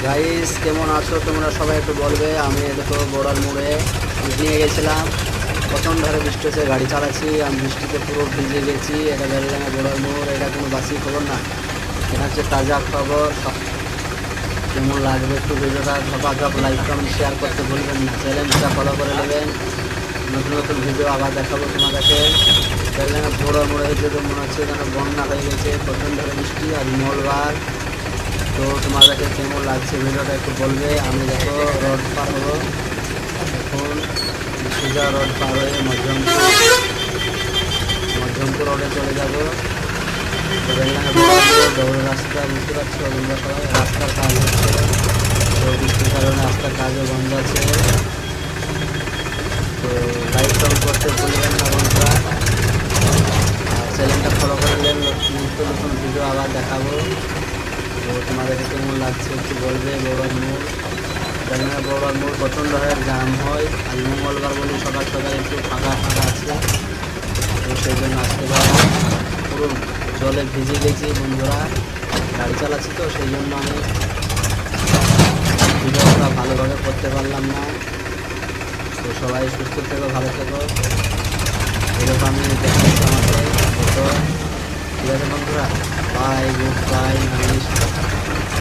Guys কেমন আছো তোমরা সবাই একটু বলবে। আমি দেখো বড়ার মোড়ে নিয়ে গেছিলাম, প্রথম ধারে বৃষ্টি হচ্ছে, গাড়ি চালাচ্ছি, আমি বৃষ্টিতে পুরো ভিজে গেছি। এটা বেলডাঙ্গা বড়ার মোড়, এটা কোনো বাসি খবর না, এটা হচ্ছে তাজা খবর। কেমন লাগবে একটু ভিডিওটা সবাই লাইক কমেন্ট শেয়ার করতে ভুলবেন না, চ্যানেলটা ফলো করে নেবেন। নতুন নতুন ভিডিও আবার দেখাবো তোমাদেরকে। বেলডাঙ্গা বড়ার মোড়ে হয়েছে তো মনে হচ্ছে যেন বন্যা হয়ে গেছে, প্রথম ধারে বৃষ্টি আর মঙ্গলবার। তো তোমাদেরকে কেমন লাগছে ভিডিওটা একটু বলবে। আমি দেখো রোড পার হবো এখন, সোজা রোড পার হয়ে মধ্যমপুর রোডে চলে যাবো। তো দৌড় রাস্তা বুঝতে পারছো তোমরা সবাই, রাস্তার কাজ হচ্ছে, তো বৃষ্টির কারণে রাস্তার কাজও বন্ধ আছে। তো লাইক কমেন্ট করতে ভুলবেন না বন্ধুরা, আর চ্যানেলটা ফলো করে নিলেন, নিত্য নতুন ভিডিও আবার দেখাবো। তো তোমাদেরকে কেমন লাগছে একটু বলবে। বড়ার মোড়, বেলডাঙ্গা বড়ার মোড় প্রচণ্ড ধরনের জ্যাম হয়, আর মঙ্গলবার বলে সকাল সকাল একটু ফাঁকা ফাঁকা আছে, তো সেই জন্য আসতে পারবো। পুরো জলে ভিজে গেছি বন্ধুরা, গাড়ি চালাচ্ছি তো সেই জন্য আমি ভিডিওটা ভালোভাবে করতে পারলাম না। তো সবাই সুস্থ থেকো, ভালো থেকো, এরকম আমি দেখাচ্ছি আমাকে। তো ঠিক আছে বন্ধুরা, বাই, গুড বাই। আমি